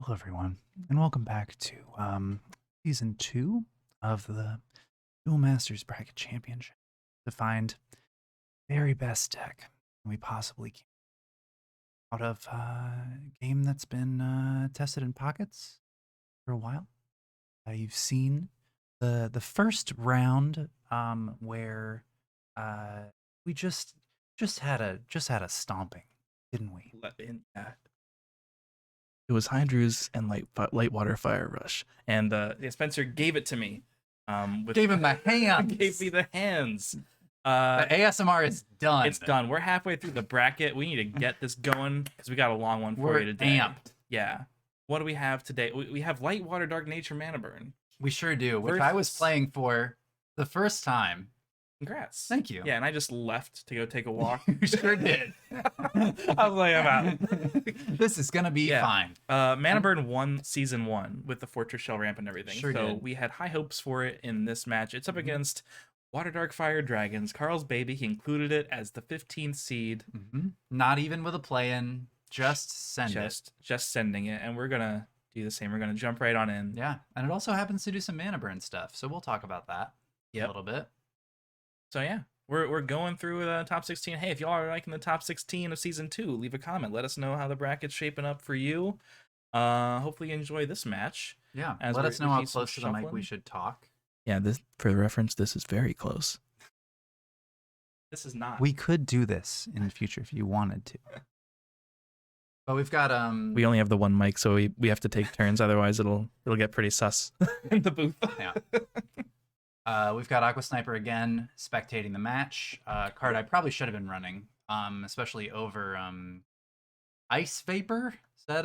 Hello, everyone, and welcome back to season 2 of the Duel Masters Bracket Championship to find the very best deck we possibly can out of a game that's been tested in pockets for a while. You've seen the first round where we just had a stomping, didn't we? Yeah. It was Hydru's and light water fire rush, and Spencer gave it to me. Gave him the hands. Gave me the hands. The ASMR is done. It's done. We're halfway through the bracket. We need to get this going because we got a long one for you today. Amped. Yeah. What do we have today? We have light water, dark nature, mana burn. We sure do. Which I was playing for the first time. Congrats. Thank you. Yeah, and I just left to go take a walk. You sure did. I was like, I'm out. This is gonna be fine. Mana Burn won season 1 with the Fortress Shell ramp and everything. Sure so did. we had high hopes for it in this match. It's up against Water Dark Fire Dragons. Carl's baby. He included it as the 15th seed. Not even with a play-in. Just send it. Just sending it, and we're gonna do the same. We're gonna jump right on in. Yeah, and it also happens to do some mana burn stuff, so we'll talk about that a little bit. So yeah, we're going through the top 16. Hey, if y'all are liking the top 16 of season 2, leave a comment. Let us know how the bracket's shaping up for you. Hopefully you enjoy this match. Yeah, let us know how close to the mic we should talk. Yeah, this, for reference, this is very close. This is not. We could do this in the future if you wanted to. But we've got we only have the one mic, so we have to take turns. Otherwise, it'll get pretty sus in the booth. Yeah. We've got Aqua Sniper again, spectating the match. Card I probably should have been running, especially over Ice Vapor. Is that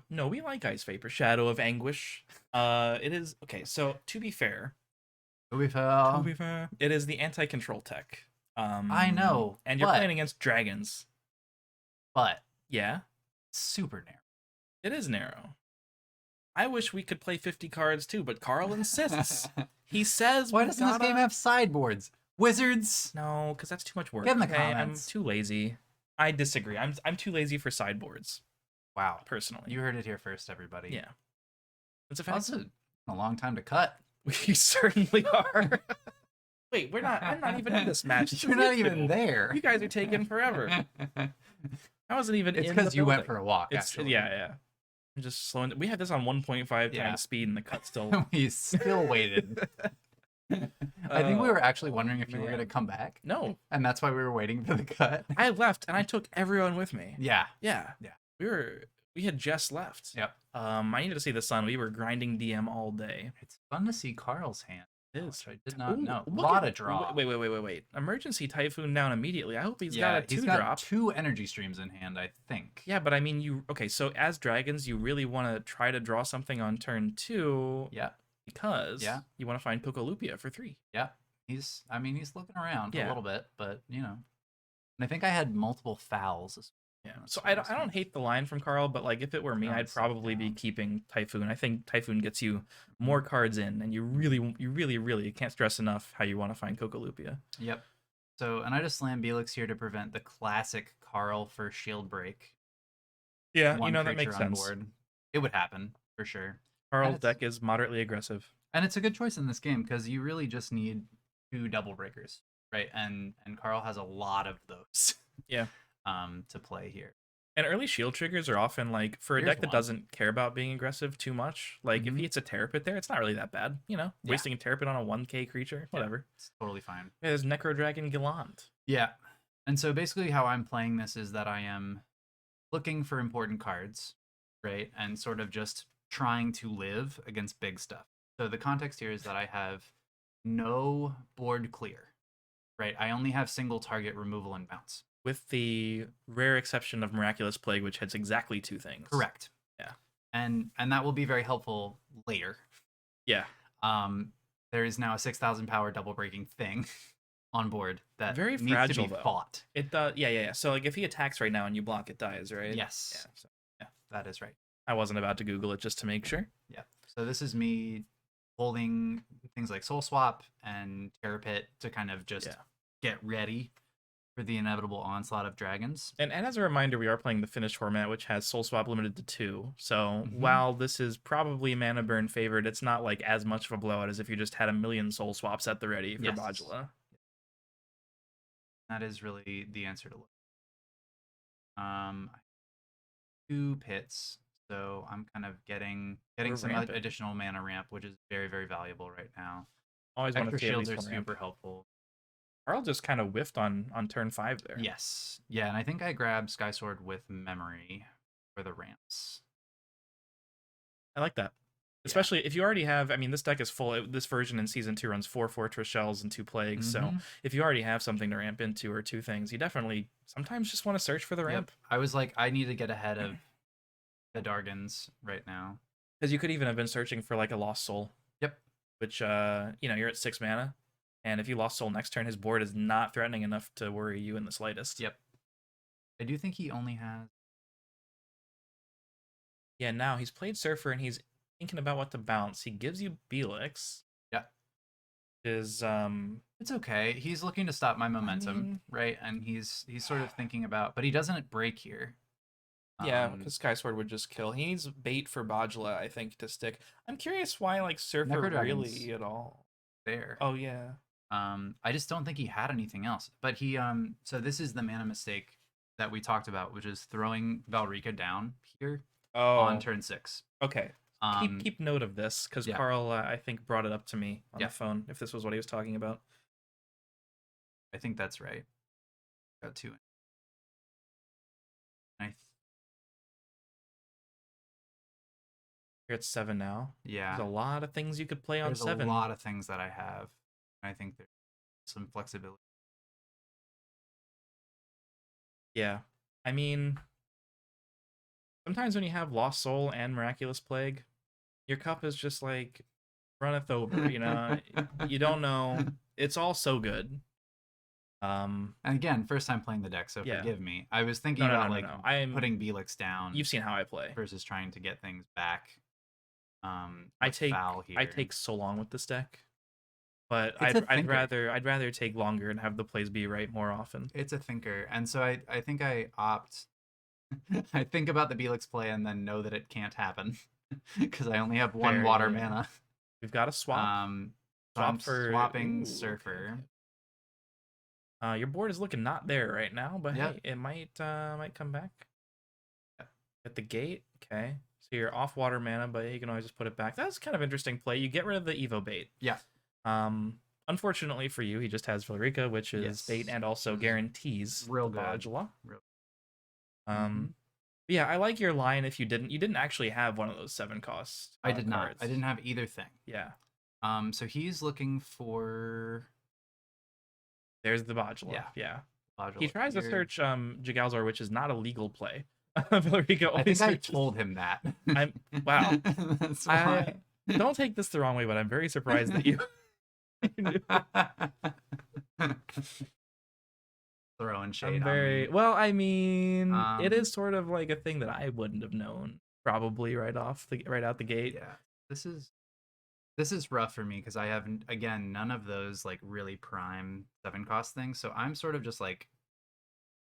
No, we like Ice Vapor. Shadow of Anguish. It is okay. So to be fair, it is the anti-control tech. I know, and you're playing against dragons. But yeah, super narrow. It is narrow. I wish we could play 50 cards too, but Carl insists. He says, "Why doesn't this game have sideboards? Wizards?" No, because that's too much work. Get in the comments. I'm too lazy. I disagree. I'm too lazy for sideboards. Wow. Personally, you heard it here first, everybody. Yeah, it's a fact. A long time to cut. We certainly are. Wait, we're not. I'm not even in this match. You're not even there. You guys are taking forever. I wasn't even. It's because you went for a walk. Actually, yeah. I'm just slowing. We had this on 1.5 times speed, and the cut still. We still waited. I think we were actually wondering if you were going to come back. No, and that's why we were waiting for the cut. I left, and I took everyone with me. Yeah. We had just left. Yep. I needed to see the sun. We were grinding DM all day. It's fun to see Carl's hand. It is. I did not know. A lot of draw. Wait. Emergency Typhoon down immediately. I hope he's got a 2-drop. He's got 2 energy streams in hand, I think. Yeah, but I mean, so as dragons, you really want to try to draw something on turn 2. Yeah. Because you want to find Pocolupia for 3. Yeah. He's looking around a little bit, but, you know. And I think I had multiple fouls. Yeah. So I don't hate the line from Carl, but like if it were me, I'd probably be keeping Typhoon. I think Typhoon gets you more cards in, and you really can't stress enough how you want to find Cocolupia. Yep. So, and I just slammed Belix here to prevent the classic Carl for shield break. Yeah, that makes sense. Board. It would happen for sure. Carl's deck is moderately aggressive, and it's a good choice in this game because you really just need 2 double breakers, right? And Carl has a lot of those. Yeah. To play here. And early shield triggers are often like for a deck that doesn't care about being aggressive too much. Like if he hits a Terror Pit there, it's not really that bad. Wasting a Terror Pit on a 1k creature, whatever. It's totally fine. Yeah, there's Necro Dragon Gallant. Yeah. And so basically how I'm playing this is that I am looking for important cards, right? And sort of just trying to live against big stuff. So the context here is that I have no board clear, right? I only have single target removal and bounce. With the rare exception of Miraculous Plague, which hits exactly 2 things. Correct. Yeah. And that will be very helpful later. Yeah. There is now a 6,000 power double breaking thing on board that very needs fragile, to be fought. It does. Yeah. So like if he attacks right now and you block, it dies, right? Yes. Yeah. That is right. I wasn't about to Google it just to make sure. Yeah. So this is me holding things like Soul Swap and Terror Pit to kind of just get ready. for the inevitable onslaught of dragons. And as a reminder, we are playing the Finish format, which has Soul Swap limited to 2. So Mhm. while this is probably mana burn favored, it's not like as much of a blowout as if you just had a million Soul Swaps at the ready for Yes. Bajula. That is really the answer to look. 2 pits, so I'm kind of getting some ramping. additional mana ramp, which is very, very valuable right now. Always want to Extra see at shields least are one ramp. super helpful. Carl just kind of whiffed on turn 5 there. Yes. Yeah, and I think I grabbed Sky Sword with memory for the ramps. I like that. Yeah. Especially if you already have, I mean, this deck is full. This version in Season 2 runs 4 Fortress Shells and 2 Plagues. So if you already have something to ramp into or 2 things, you definitely sometimes just want to search for the ramp. I was like, I need to get ahead of the Dargans right now. Because you could even have been searching for like a Lost Soul. Yep. Which, you're at 6 mana. And if you Lost Soul next turn, his board is not threatening enough to worry you in the slightest. Yep. I do think he only has... Yeah, now he's played Surfer and he's thinking about what to bounce. He gives you Belix. Yeah. Is It's okay. He's looking to stop my momentum, right? And he's sort of thinking about, but he doesn't break here. Yeah, because Sky Sword would just kill. He needs bait for Bajula, I think, to stick. I'm curious why like Surfer really at all. There. Oh yeah. I just don't think he had anything else. But he so this is the mana mistake that we talked about, which is throwing Valrika down here on turn 6. Okay. Keep note of this, because Carl, I think, brought it up to me on the phone, if this was what he was talking about. I think that's right. Got 2 in. You're at 7 now. Yeah. There's a lot of things you could play on 7. There's a lot of things that I have. I think there's some flexibility. Yeah. I mean, sometimes when you have Lost Soul and Miraculous Plague, your cup is just like runneth over, you know? You don't know. It's all so good. And again, first time playing the deck, so forgive me. I was thinking about I'm putting Belix down. You've seen how I play. Versus trying to get things back. I take so long with this deck, but I'd rather take longer and have the plays be right more often. It's a thinker, and so I think I opt. I think about the Belix play and then know that it can't happen because I only have 1 water mana. We've got to swap. Swap for swapping Surfer. Okay. Your board is looking not there right now, but hey, it might come back. At the gate, okay. So you're off water mana, but you can always just put it back. That's kind of interesting play. You get rid of the Evo bait. Yeah. Unfortunately for you, he just has Valrika, which is bait and also guarantees real good. Bajula. Yeah, I like your line. If you didn't actually have one of those 7 costs. I did not. I didn't have either thing. Yeah. So he's looking for. There's the Bajula. Yeah. Bajula he tries to search Jagalzar, which is not a legal play. Valrika I think I told him that. Wow. That's why. Don't take this the wrong way, but I'm very surprised that you. Throwing shade. Well, I mean, it is sort of like a thing that I wouldn't have known probably right out the gate. Yeah, this is rough for me because I have again none of those like really prime 7 cost things. So I'm sort of just like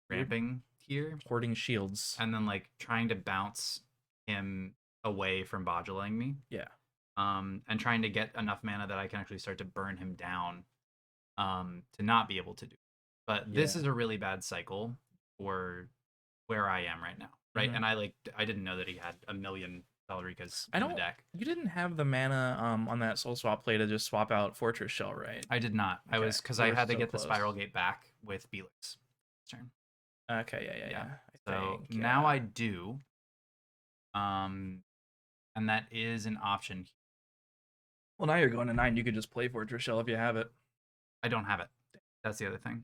ramping here, hoarding shields, and then like trying to bounce him away from Bajulaing me. Yeah. And trying to get enough mana that I can actually start to burn him down, to not be able to do. But this is a really bad cycle for where I am right now, right? And I didn't know that he had a million Valrikas in the deck. You didn't have the mana on that soul swap play to just swap out Fortress Shell, right? I did not. Okay. I was because I had to get the Spiral Gate back with Belix turn. Okay, yeah. So now I do. And that is an option. Well, now you're going to 9. You could just play Fortress Shell if you have it. I don't have it. That's the other thing.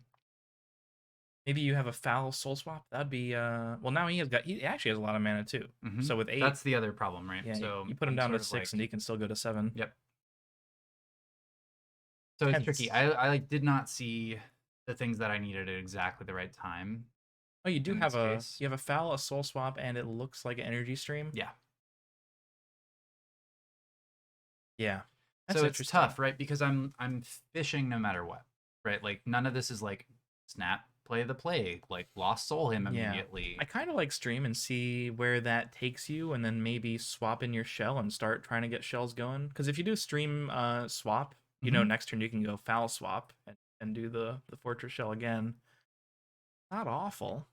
Maybe you have a foul soul swap. That'd be well. Now he actually has a lot of mana too. So with 8, that's the other problem, right? Yeah, so you put him down to 6, and he can still go to 7. Yep. So it's tricky. I did not see the things that I needed at exactly the right time. Oh, you do have a foul, a soul swap, and it looks like an energy stream. Yeah. Yeah. So it's tough, right? Because I'm fishing no matter what, right? Like none of this is like snap. play the plague, like Lost Soul him Yeah. immediately. I kind of like stream and see where that takes you, and then maybe swap in your shell and start trying to get shells going. Because if you do stream swap, you know, next turn you can go foul swap and do the fortress shell again. Not awful.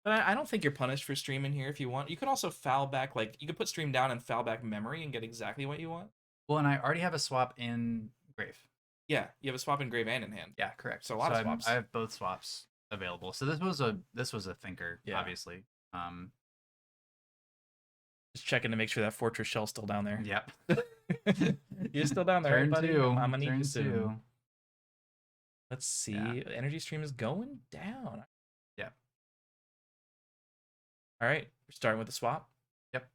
But I don't think you're punished for streaming here if you want. You could also foul back, like, you could put stream down and foul back memory and get exactly what you want. Well, and I already have a swap in Grave. Yeah, you have a swap in Grave and in hand. Yeah, correct. So a lot of swaps. I have both swaps available. So this was a thinker, obviously. Just checking to make sure that fortress shell's still down there. Yep. You're still down there, Turn buddy. two. I'm gonna need Turn you soon. two. Let's see. Yeah. Energy stream is going down. Yeah. All right, we're starting with the swap. Yep.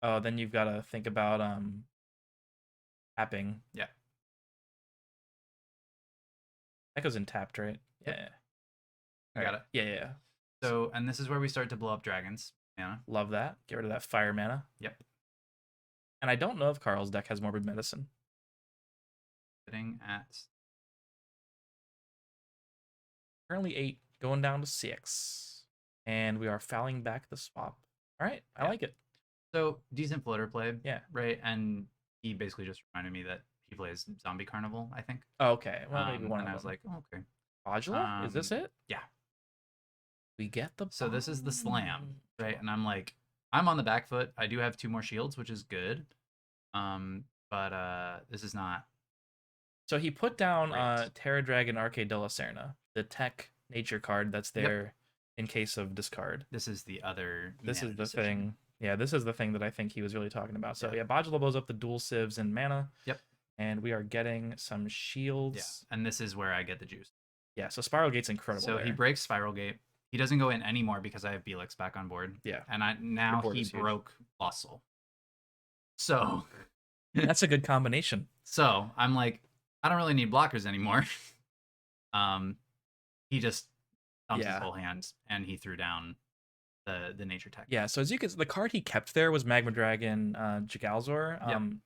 Oh, then you've got to think about tapping. Yeah. That goes in tapped, right? Yeah. I got it. Yeah. So, and this is where we start to blow up dragons. Yeah. Love that. Get rid of that fire mana. Yep. And I don't know if Carl's deck has Morbid Medicine. Sitting at Currently 8, going down to 6. And we are fouling back the swap. All right, I like it. So, decent floater play. Yeah. Right? And he basically just reminded me that he plays Zombie Carnival, I think. Oh, okay. Well, maybe one and of I was them. like, oh, okay. Modula? Is this it? Yeah. We get the So this is the slam, right? And I'm like, I'm on the back foot. I do have 2 more shields, which is good. But this is not. So he put down Great. Terra Dragon Arcade de la Serna, the tech nature card that's there in case of discard. This is the other. This is the thing. Yeah, this is the thing that I think he was really talking about. So yeah, Bajula blows up the dual civs and mana. Yep. And we are getting some shields. Yeah, and this is where I get the juice. Yeah, so Spiral Gate's incredible. So he breaks Spiral Gate. He doesn't go in anymore because I have Belix back on board. Yeah. And now he broke Lost Soul. So that's a good combination. So I'm like, I don't really need blockers anymore. He just dumped his whole hand and he threw down the nature tech. Yeah, so as you can, the card he kept there was Magma Dragon Jagalzor.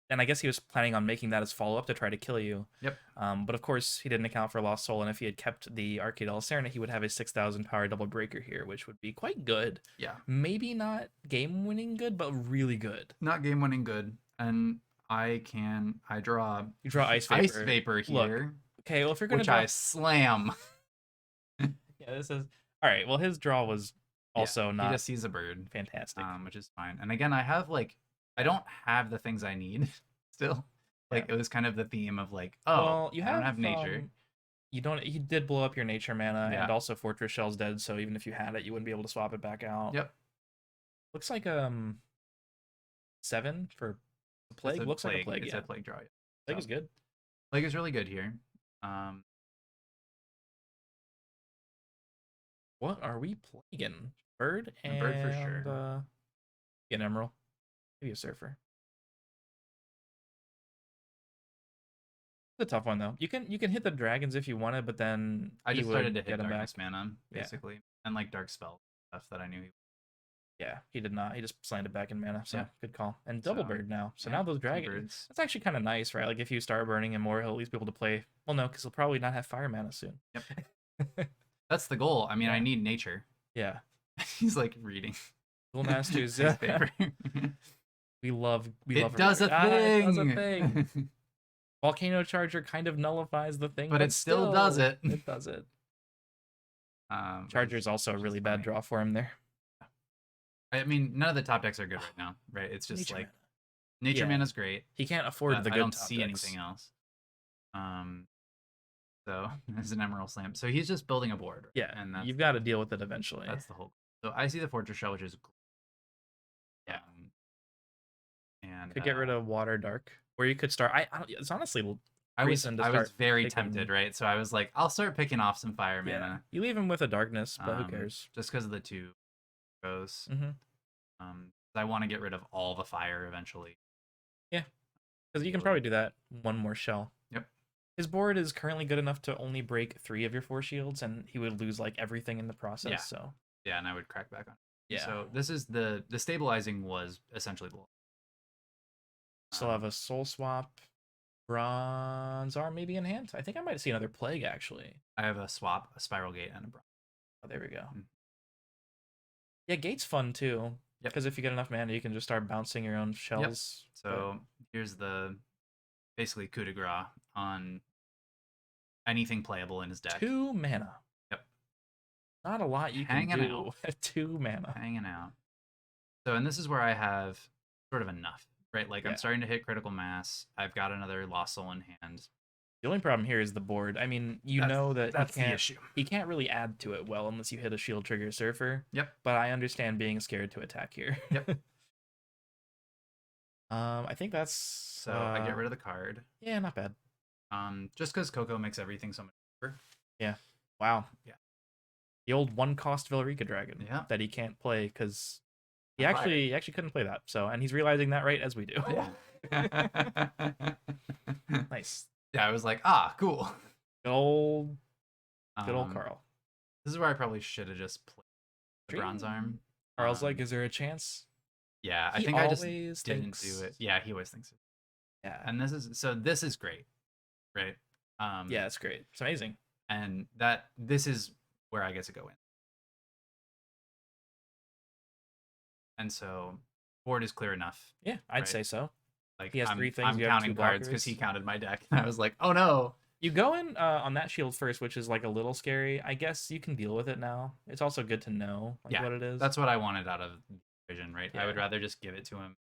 And I guess he was planning on making that as follow-up to try to kill you. Yep. But of course, he didn't account for Lost Soul, and if he had kept the Arcade El Serna, he would have a 6,000 power double breaker here, which would be quite good. Yeah. Maybe not game-winning good, but really good. Not game-winning good. And I draw... You draw Ice Vapor. Ice Vapor here. Look, okay, well, if you're going to which draw... I slam. Yeah, this is... All right, well, his draw was also not... He just sees a bird. Fantastic. Which is fine. And again, I have, like... I don't have the things I need still. Like, it was kind of the theme of, like, oh, well, I don't have nature. You don't... He did blow up your nature mana, and also Fortress Shell's dead, so even if you had it, you wouldn't be able to swap it back out. Yep. Looks like 7 for the Plague. Looks like a Plague, It's a Plague draw. Plague is good. Plague is really good here. What are we plaguing? Bird and... Bird for sure. An Emerald. Maybe a Surfer. It's a tough one though. You can hit the dragons if you wanted, but then I just started to hit them darkness back. mana basically, and like dark spell stuff that I knew. Yeah, he did not. He just slammed it back in mana. So good call. And double bird now. So now those dragons. That's actually kind of nice, right? Like if you start burning him more, he'll at least be able to play. Well, no, because he'll probably not have fire mana soon. Yep. That's the goal. I mean, I need nature. Yeah. He's like reading. Duel Masters. Paper. We love. It does a thing. It does a thing. Volcano Charger kind of nullifies the thing, but it still does it. It does it. Charger is also a really bad draw for him there. I mean, none of the top decks are good right now, right? It's just nature like nature mana's great. He can't afford the good. I don't top see decks. anything else. So there's an Emerald Slam. So he's just building a board. Yeah, and you've got to deal with it eventually. That's the whole. So I see the Fortress Shell, which is yeah. And could get rid of Water Dark, or you could start. I don't, it's honestly. I was very tempted, right? So I was like, I'll start picking off some fire mana. You leave him with a darkness, but who cares? Just because of the 2 goes. Mm-hmm. I want to get rid of all the fire eventually. Yeah, because you can probably do that. One more shell. Yep. His board is currently good enough to only break 3 of your 4 shields, and he would lose like everything in the process. Yeah. So yeah, and I would crack back on. Yeah. So this is the stabilizing was essentially the. Still have a soul swap. Bronzar maybe in hand. I think I might see another Plague actually. I have a swap, a Spiral Gate, and a bronze. Oh, there we go. Mm. Yeah, Gate's fun too. Yep. Because if you get enough mana, you can just start bouncing your own shells. Yep. So here's the basically coup de grace on anything playable in his deck. 2 mana. Yep. Not a lot you can do at 2 mana. Hanging out. So, and this is where I have sort of enough, right? Like I'm starting to hit critical mass. I've got another Lost Soul in hand. The only problem here is the board. I mean, know that that's the issue. He can't really add to it well unless you hit a shield trigger surfer. Yep. But I understand being scared to attack here. Yep. I think that's so I get rid of the card. Yeah, not bad. Just because Coco makes everything so much better. Yeah. Wow. Yeah. The old 1-cost Villarica Dragon. Yeah. That he can't play because he actually couldn't play that. So, and he's realizing that right as we do. Yeah. Nice. Yeah, I was like, cool. Good old Carl. This is where I probably should have just played the Bronze Arm. Carl's like, is there a chance? Yeah, I think I just didn't do it. Yeah, he always thinks it. Yeah. And this is great, right? Yeah, it's great. It's amazing. And this is where I get to go in. And so board is clear enough. Yeah, I'd say so. Like he has 3 things. I'm you counting have 2 cards because he counted my deck. And I was like, oh no. You go in on that shield first, which is like a little scary. I guess you can deal with it now. It's also good to know what it is. That's what I wanted out of vision, right? Yeah. I would rather just give it to him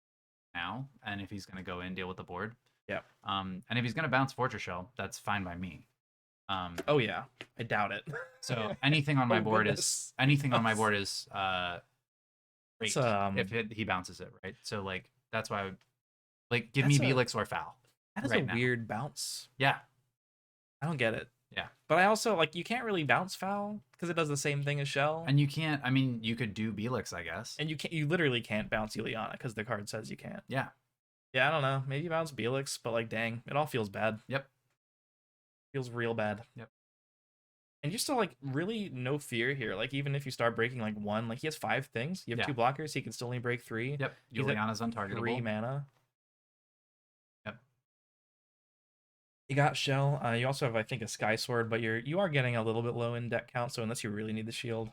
now, and if he's going to go in, deal with the board. Yeah. And if he's going to bounce Fortress Shell, that's fine by me. Oh yeah, I doubt it. So anything on my board is great if he bounces it, right? So like that's why I would give me Velix or Foul. That is a weird bounce. Yeah. I don't get it. Yeah. But I also you can't really bounce Foul because it does the same thing as Shell. And you can't. I mean, you could do Belix, I guess. And you literally can't bounce Ileana because the card says you can't. Yeah. Yeah, I don't know. Maybe bounce Belix, but dang, it all feels bad. Yep. Feels real bad. Yep. And you're still really no fear here. Even if you start breaking 1, he has 5 things. You have 2 blockers. He can still only break 3. Yep. Ileana's untargetable. 3 mana. Yep. You got Shell. You also have, I think, a Sky Sword, but you are getting a little bit low in deck count. So unless you really need the shield,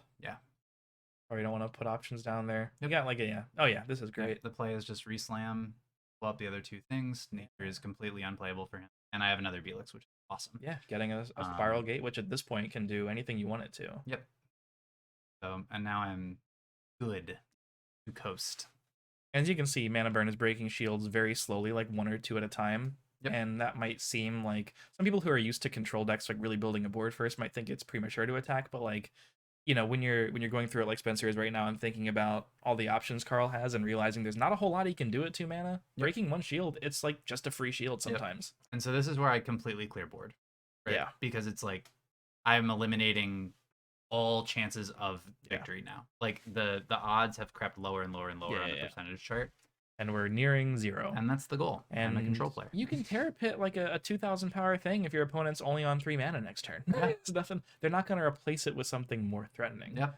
or you don't want to put options down there, you got Oh yeah, this is great. Yep. The play is just reslam, pull up the other 2 things. Nature is completely unplayable for him, and I have another Belix, which is awesome. Yeah, getting a Spiral Gate, which at this point can do anything you want it to. Yep. So and now I'm good to coast. As you can see, Mana Burn is breaking shields very slowly, 1 or 2 at a time. Yep. And that might seem like some people who are used to control decks, really building a board first, might think it's premature to attack. But when you're going through it like Spencer is right now and thinking about all the options Carl has and realizing there's not a whole lot he can do at 2 mana, breaking 1 shield, it's just a free shield sometimes. Yep. And so this is where I completely clear board. Right? Yeah. Because it's I'm eliminating all chances of victory now. The odds have crept lower and lower and lower on the percentage chart. And we're nearing 0. And that's the goal. And I'm a control player. You can Terrapit a 2,000 power thing if your opponent's only on 3 mana next turn. It's nothing. They're not going to replace it with something more threatening. Yep.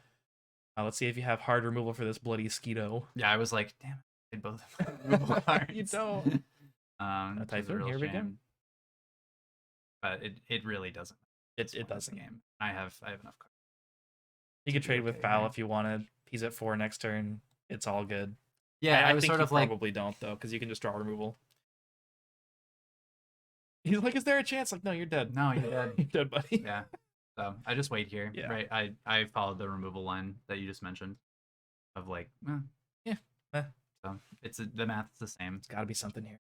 Let's see if you have hard removal for this bloody Skeeto. Yeah, I was like, damn it, they both have removal cards. You don't. Typhoon, here we go. But it really doesn't. It doesn't. Game. I have enough cards. You could trade with Foul if you wanted. He's at 4 next turn. It's all good. Yeah, I was sort of probably don't though, because you can just draw removal. He's like, is there a chance? No, you're dead. No, you're dead. You're dead, buddy. Yeah. So I just wait here. Yeah. Right. I followed the removal line that you just mentioned. Of So it's the math's the same. It's got to be something here.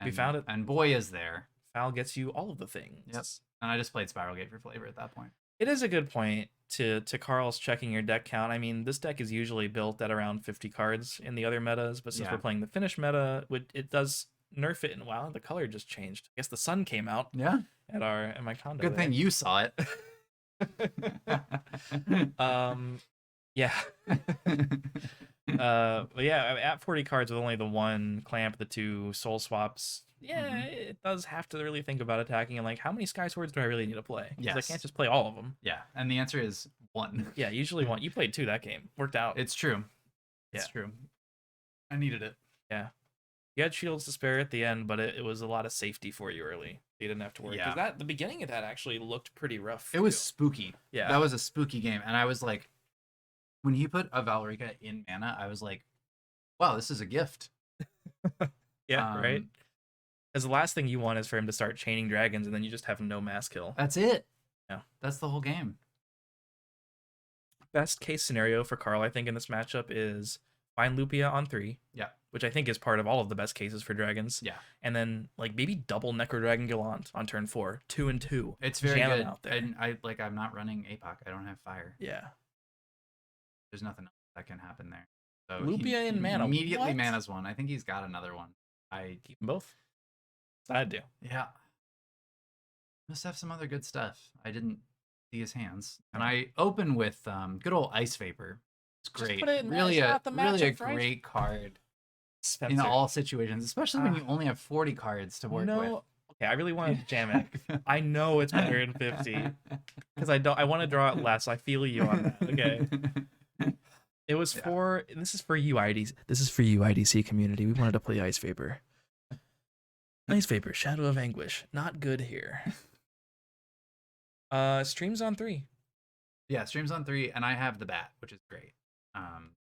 We found it. And boy, is there. Foul gets you all of the things. Yep. And I just played Spiral Gate for flavor at that point. It is a good point to Carl's checking your deck count. I mean, this deck is usually built at around 50 cards in the other metas, but since we're playing the Finnish meta, it does nerf it. And wow, the color just changed. I guess the sun came out. Yeah. At my condo. Good thing you saw it. Yeah. But yeah, at 40 cards with only the 1 clamp, the 2 soul swaps. Yeah, it does have to really think about attacking and how many Sky Swords do I really need to play? Because I can't just play all of them. Yeah, and the answer is 1. Yeah, usually 1. You played 2 that game. Worked out. It's true. It's true. I needed it. Yeah. You had shields to spare at the end, but it was a lot of safety for you early. You didn't have to worry. Yeah. Because the beginning of that actually looked pretty rough. For It was you. spooky. Yeah. That was a spooky game. And I was like, when he put a Valerica in mana, I was like, wow, this is a gift. Yeah, right? Because the last thing you want is for him to start chaining dragons and then you just have no mass kill. That's it. Yeah. That's the whole game. Best case scenario for Carl, I think, in this matchup is find Lupia on 3. Yeah. Which I think is part of all of the best cases for dragons. Yeah. And then like maybe double Necro Dragon Gallant on turn 4. 2 and 2. It's very Jam 'em good. out there. And I'm not running APOC. I don't have fire. Yeah. There's nothing else that can happen there. So Lupia in mana. Immediately What? mana's one. I think he's got another one. I Keep them both. I do. Yeah. Must have some other good stuff. I didn't see his hands. And I open with good old Ice Vapor. It's Just great. put it in Really it's a not the really a matchup, right? great card Spencer. in all situations, especially when you only have 40 cards to work with. Okay, I really want to jam it. I know it's better than 50 because I want to draw it less. I feel you on that. Okay. It was for this is for you IDC. This is for you IDC community. We wanted to play Ice Vapor. Ice Vapor, Shadow of Anguish. Not good here. Streams on 3. Yeah, streams on 3, and I have the bat, which is great.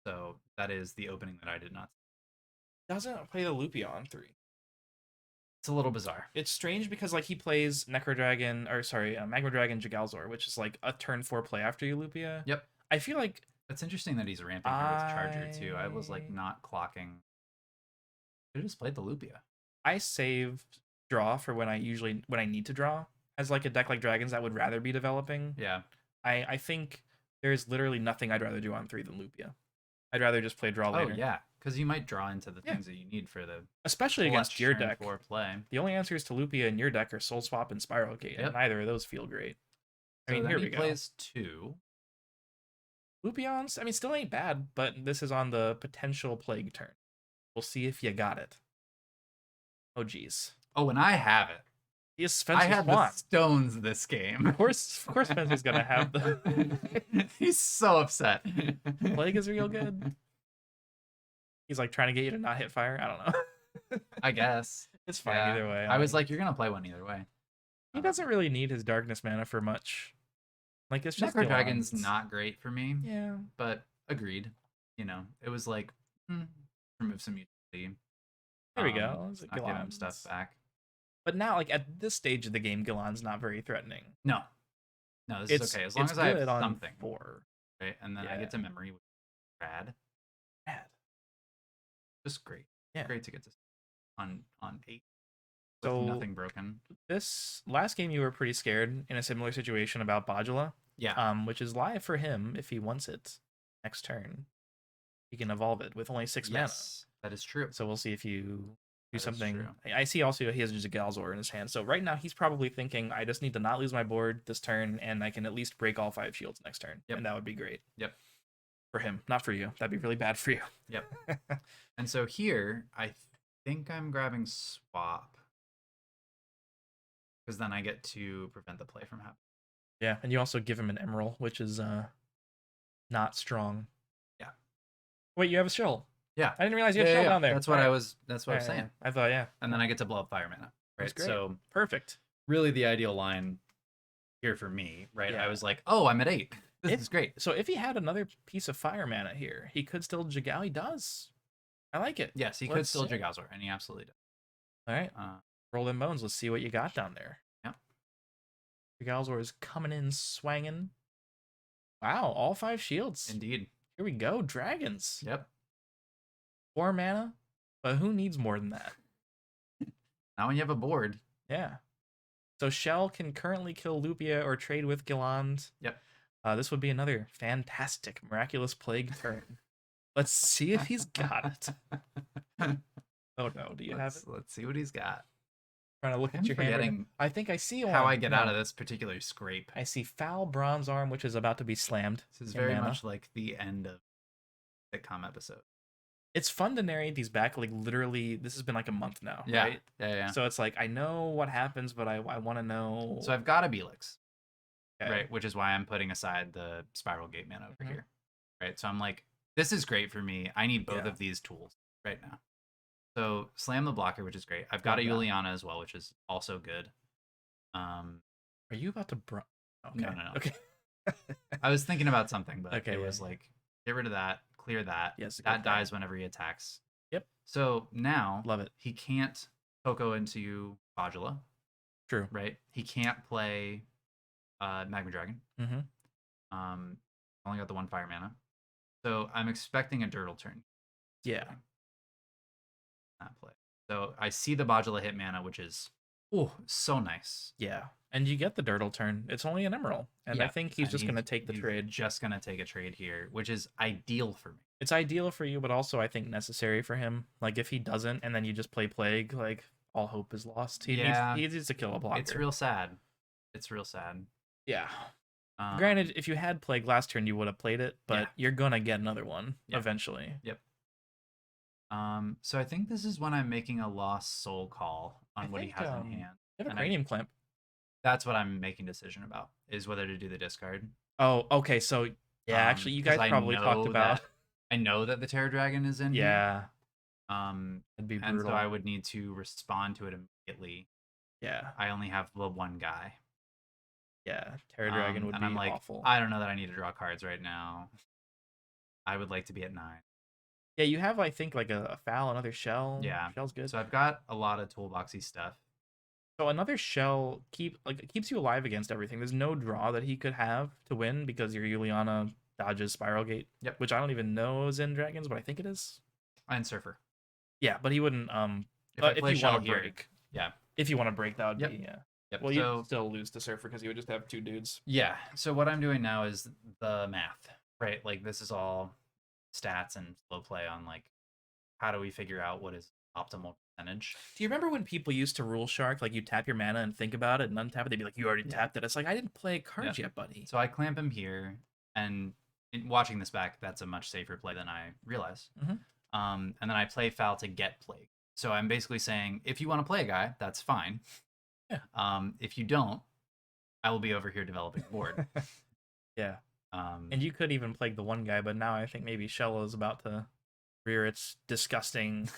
So that is the opening that I did not see. Doesn't play the Lupia on 3. It's a little bizarre. It's strange because like he plays Magma Dragon, Jagalzor, which is like a turn 4 play after you Lupia. Yep. I feel like It's interesting that he's ramping here with Charger too. I was like not clocking. I just played the Lupia. I save draw for when I need to draw as like a deck like Dragons that would rather be developing. Yeah. I think there's literally nothing I'd rather do on 3 than Lupia. I'd rather just play draw later. Oh yeah, because you might draw into the things that you need for the especially against your turn deck. 4 play. The only answers to Lupia in your deck are Soul Swap and Spiral Gate, and neither of those feel great. I mean, So here then we he go. plays 2. Lupions, I mean, still ain't bad, but this is on the potential plague turn. We'll see if you got it. Oh, geez. Oh, and I have it. He is Spencer's I had the stones this game. Of course Spencer's gonna have the He's so upset. plague is real good. He's like trying to get you to not hit fire. I don't know. I guess. It's fine Yeah. either way. I was like, you're gonna play one either way. He doesn't really need his darkness mana for much. Like it's just Necro Dragon's Gillan's. not great for me. Yeah. But agreed. You know, it was like remove some utility. There we go. It's Not give him Gillan's. stuff back. But now, like at this stage of the game, Gillan's not very threatening. No, this is okay as long it's as I have good on something. 4. Right, and then I get to memory, which is rad. Rad. Just great. Yeah. Great to get to on 8. So With nothing broken. this last game, you were pretty scared in a similar situation about Bajula. Yeah. Which is live for him if he wants it next turn. He can evolve it with only 6 mana. Yes, that is true. So we'll see if you do That is something. true. I see also he has just a Galzor in his hand. So right now he's probably thinking, I just need to not lose my board this turn, and I can at least break all 5 shields next turn. Yep. And that would be great. Yep. For him, not for you. That'd be really bad for you. Yep. And so here, I think I'm grabbing swap. Because then I get to prevent the play from happening. Yeah, and you also give him an Emerald, which is not strong. Yeah. Wait, you have a shell. Yeah. I didn't realize you had shell down there. That's what I was saying. Yeah. I thought, yeah. And then I get to blow up fire mana. Right. That's great. So Perfect. really the ideal line here for me, right? Yeah. I was like, oh, I'm at 8. This is great. So if he had another piece of fire mana here, he could still Jagal. He does. I like it. Yes, he could Let's still see. Jagazor, and he absolutely does. All right. Roll them bones. Let's see what you got down there. Yep. Jagalzor is coming in swanging. Wow, all 5 shields. Indeed. Here we go. Dragons. Yep. 4 mana, but who needs more than that? Now when you have a board. Yeah. So Shell can currently kill Lupia or trade with Gilland. Yep. This would be another fantastic Miraculous Plague turn. Let's see if he's got it. Oh no, do you have it? Let's see what he's got. Trying to look at I'm your hand. right forgetting now. I think I see one. how I get out No. of this particular scrape. I see Foul Bronze Arm, which is about to be slammed. This is in very mana. much like the end of the sitcom episode. It's fun to narrate these back, like literally, this has been like a month now, Yeah. right? Yeah. So it's like, I know what happens, but I want to know. So I've got a Belix, Okay. right? Which is why I'm putting aside the Spiral Gate mana over Mhm. here. Right. So I'm like, this is great for me. I need both Yeah. of these tools right now. So slam the blocker, which is great. I've got a Love that. Juliana as well, which is also good. Are you about to okay. No. Okay. I was thinking about something, but Okay, it yeah, was like, get rid of that, clear that. Yes, a that good plan. dies whenever he attacks. Yep. So now Love it. he can't Coco into Modula, True. right? He can't play Magma Dragon. Only got the 1 fire mana. So I'm expecting a Dirtle turn. Yeah. Not play. So I see the Modula hit mana, which is so nice. Yeah. And you get the Dirtle turn. It's only an Emerald. And I think he's just going to take the trade. Just going to take a trade here, which is ideal for me. It's ideal for you, but also I think necessary for him. Like if he doesn't and then you just play Plague, like all hope is lost. He needs to kill a blocker. It's real sad. Yeah. Granted, if you had Plague last turn, you would have played it, but you're going to get another one eventually. Yep. So I think this is when I'm making a Lost Soul call on what he has in hand. You have a Cranium Clamp. That's what I'm making a decision about, is whether to do the discard. Oh, okay. So, yeah, actually, you guys probably talked about... I know that the Terror Dragon is in here. It'd be brutal. And so I would need to respond to it immediately. Yeah. I only have the 1 guy. Yeah, Terror Dragon would be I'm like, awful. I don't know that I need to draw cards right now. I would like to be at 9. Yeah, you have, I think, like a Foul, another Shell. Yeah. Shell's good. So I've got a lot of toolboxy stuff. So another Shell keeps you alive against everything. There's no draw that he could have to win because your Juliana dodges Spiral Gate. Yep. Which I don't even know is in Dragons, but I think it is. And Surfer. Yeah, but he wouldn't if you want to break. Yeah. If you want to break, that would be Yep. Well, you'd still lose to Surfer because you would just have 2 dudes. Yeah. So what I'm doing now is the math, right? Like this is all stats and slow play on like how do we figure out what is optimal percentage. Do you remember when people used to rule Shark? Like you tap your mana and think about it and untap it. They'd be like, "You already tapped it." It's like I didn't play cards yet, buddy. So I clamp him here, and watching this back, that's a much safer play than I realized. And then I play Foul to get Plague. So I'm basically saying, if you want to play a guy, that's fine. Yeah. If you don't, I will be over here developing a board. Yeah. And you could even Plague the 1 guy, but now I think maybe Shell is about to rear its disgusting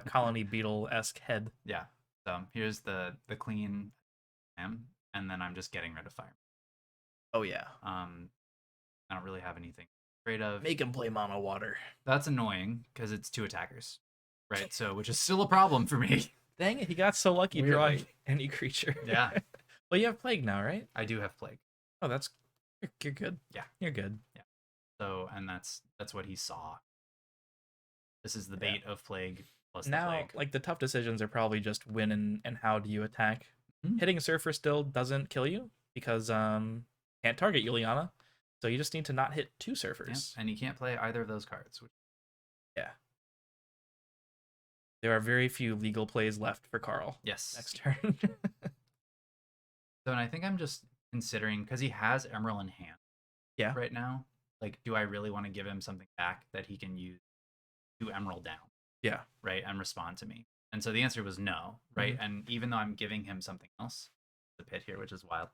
colony beetle-esque head. Yeah. So here's the clean M, and then I'm just getting rid of fire. Oh yeah. I don't really have anything afraid of. Make him play mono water. That's annoying because it's 2 attackers, right? So which is still a problem for me. Dang it, he got so lucky drawing any creature. Yeah. Well, you have Plague now, right? I do have Plague. Oh, you're good. Yeah. You're good. Yeah. So, and that's what he saw. This is the bait of Plague plus now, the Plague. Like the tough decisions are probably just when and how do you attack. Hitting a Surfer still doesn't kill you because can't target Juliana. So you just need to not hit 2 Surfers. Yeah. And you can't play either of those cards. Yeah. There are very few legal plays left for Carl. Yes. Next turn. So, and I think I'm just considering, because he has Emerald in hand. Yeah. Right now. Like, do I really want to give him something back that he can use to Emerald down? Yeah. Right. And respond to me. And so the answer was no. Right. And even though I'm giving him something else, the pit here, which is wild.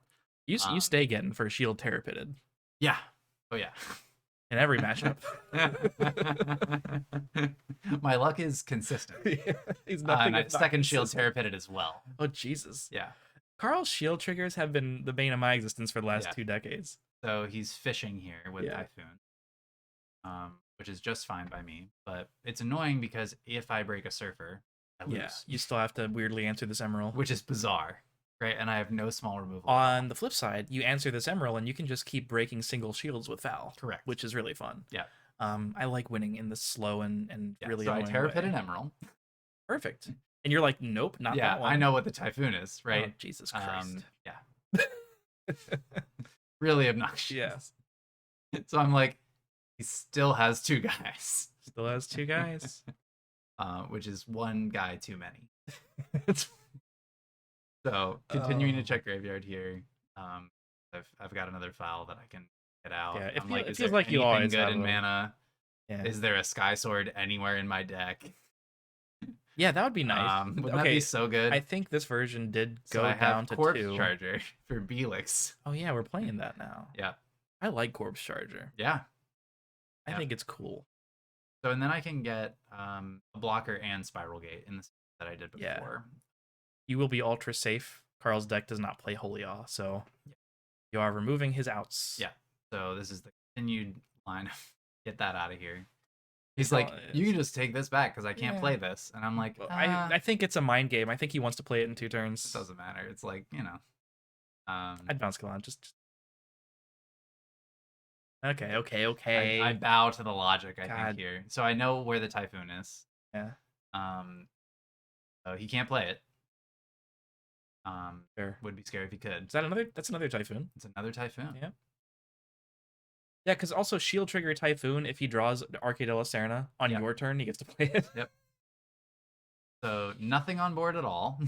You stay getting for Shield Terror Pitted. Yeah. Oh, yeah. In every matchup. My luck is consistent. He's nothing. My second Shield Terror Pitted as well. Oh, Jesus. Yeah. Carl's shield triggers have been the bane of my existence for the last 2 decades. So he's fishing here with Typhoon, which is just fine by me. But it's annoying because if I break a Surfer, I lose. Yeah, you still have to weirdly answer this Emerald. Which is bizarre, right? And I have no small removal. On the flip side, you answer this Emerald and you can just keep breaking single shields with Foul. Correct. Which is really fun. Yeah. I like winning in this slow and really so annoying I Terror way. Pit an Emerald. Perfect. And you're like, nope, not that one. I know what the Typhoon is, right? Oh, Jesus Christ. Yeah. Really obnoxious. Yeah. So I'm like, he still has 2 guys. Still has 2 guys. Which is 1 guy too many. So continuing to check graveyard here. I've got another file that I can get out. Yeah, it feels like you always good have in mana. Yeah. Is there a Sky Sword anywhere in my deck? Yeah, that would be nice. Wouldn't that be so good? I think this version did go I down have to Corpse 2. Charger for Belix. Oh yeah, we're playing that now. Yeah. I like Corpse Charger. Yeah. I think it's cool. So and then I can get a blocker and spiral gate in the same that I did before. Yeah. You will be ultra safe. Carl's deck does not play Holy Awe, so you are removing his outs. Yeah. So this is the continued line. Get that out of here. He's It's like, all- you can just take this back because I can't Yeah. play this. And I'm like, Well, I think it's a mind game. I think he wants to play it in 2 it turns. doesn't matter. It's like, you know. I'd bounce Galan. Just okay. I bow to the logic, I God. think, here. So I know where the Typhoon is. Yeah. So he can't play it. Fair. Would be scary if he could. Is that another? That's another Typhoon. It's another Typhoon. Yeah. Yeah, because also shield trigger Typhoon. If he draws Arcade de la Serna on Yeah. your turn, he gets to play it. Yep. So nothing on board at all.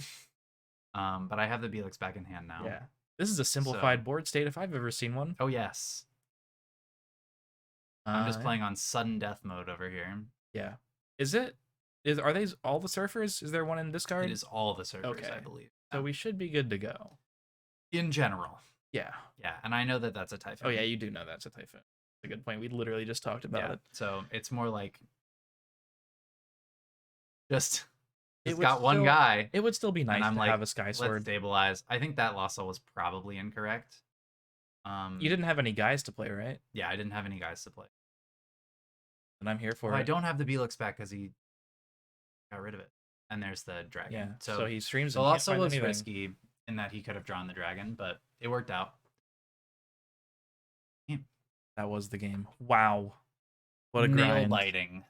But I have the Belix back in hand now. Yeah. This is a simplified board state if I've ever seen one. Oh yes. I'm just Yeah. playing on sudden death mode over here. Yeah. Are these all the surfers? Is there one in discard? It is all the surfers, Okay. I believe. So we should be good to go. In general. Yeah. Yeah, and I know that that's a Typhoon. Oh yeah, you do know that's a Typhoon. That's a good point. We literally just talked about it. So it's more like just It it's would got one still- guy. It would still be nice and I'm to like, have a Sky let's Sword. stabilize. I think that Lost Soul was probably incorrect. You didn't have any guys to play, right? Yeah, I didn't have any guys to play. And I'm here for Well, it. I don't have the Belix back because he got rid of it. And there's the dragon. Yeah. So, So he streams the and Lost can't Soul find was anything. risky in that he could have drawn the dragon, but it worked out. That was the game. Wow. What a Nail grind. biting.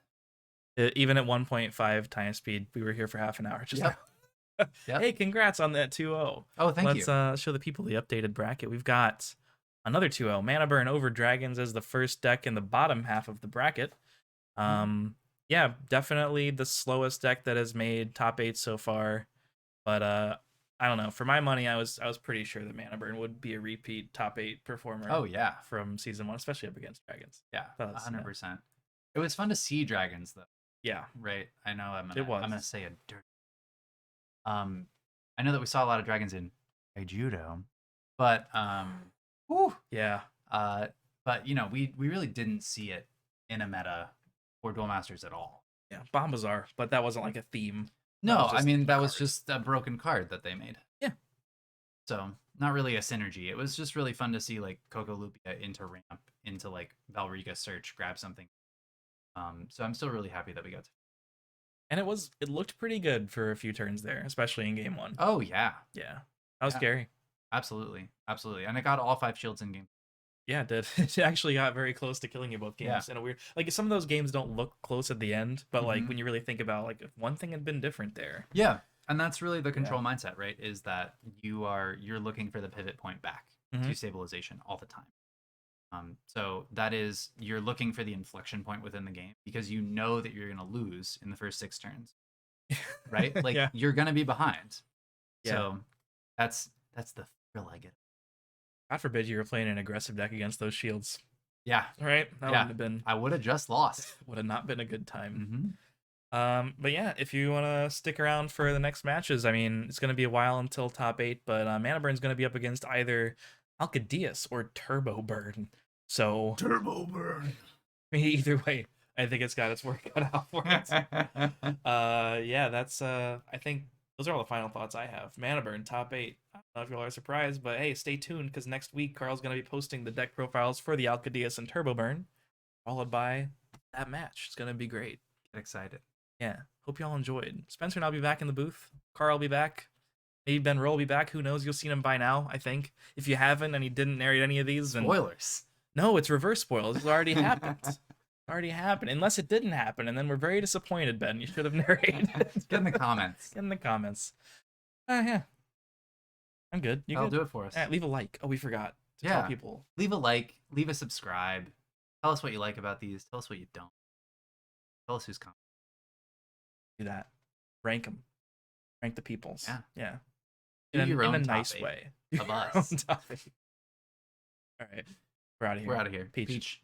Even at 1.5 time speed, we were here for half an hour. Just Yep. Yep. Hey, congrats on that 2-0. Oh, thank Let's you. show the people the updated bracket. We've got another 2-0. Mana Burn over Dragons as the first deck in the bottom half of the bracket. Yeah, definitely the slowest deck that has made top 8 so far. But I don't know. For my money, I was pretty sure that Mana Burn would be a repeat top 8 performer. Oh yeah. From season 1, especially up against Dragons. Yeah. That was- 100%. It was fun to see dragons though. Yeah. Right. I know I'm It was. gonna say a dirt. I know that we saw a lot of dragons in Judo, but whew, Yeah. but you know, we really didn't see it in a meta for Duel Masters at all. Yeah. Bombazar, but that wasn't like a theme. No, was I just mean a that was card. just a broken card that they made. Yeah. So not really a synergy. It was just really fun to see like Coco Lupia into ramp, into like Valriga search, grab something. So I'm still really happy that we got to. And it looked pretty good for a few turns there, especially in game 1. Oh yeah, Yeah. That was Yeah. scary. absolutely, and I got all 5 shields in game. Yeah, it did. It actually got very close to killing you both Yeah. games in a weird. Like some of those games don't look close at the end, but like Mhm. when you really think about like if one thing had been different there. Yeah, and that's really the control mindset, right? Is that you're looking for the pivot point back to Mhm. stabilization all the time. So that is you're looking for the inflection point within the game because you know that you're gonna lose in the first 6 turns, right? Like Yeah. you're gonna be behind. Yeah. So that's the thrill I get. God forbid you were playing an aggressive deck against those shields, Yeah, right? That Yeah. wouldn't have been I would have just lost. would have not been a good time. Mm-hmm. But yeah, if you want to stick around for the next matches, I mean, it's going to be a while until top 8, but Mana Burn's going to be up against either Alcadius or Turbo Burn. So Turbo burn. either way, I think it's got its work cut out for it. Yeah, that's I think those are all the final thoughts I have. Mana Burn, top 8. I don't know if you all are surprised, but hey, stay tuned because next week Carl's going to be posting the deck profiles for the Alcadius and Turbo Burn, followed by that match. It's going to be great. Get excited. Yeah, hope y'all enjoyed. Spencer and I'll be back in the booth. Carl will be back. Maybe Ben Roll will be back. Who knows? You'll seen him by now, I think. If you haven't and he didn't narrate any of these, then Spoilers. no, it's reverse spoilers. It's already happened. Already happened. Unless it didn't happen, and then we're very disappointed, Ben. You should have narrated. Get in the comments. Get in the comments. Yeah. I'm good. You That'll good? do it for us. Leave a like. Oh, we forgot to Yeah. tell people. Leave a like, leave a subscribe. Tell us what you like about these. Tell us what you don't. Tell us who's coming. Do that. Rank them. Rank the peoples. Yeah. Yeah. Do your own in a top nice 8 way. of Your us. own top 8. All right. We're out of here. We're out of here. Peach. Peach.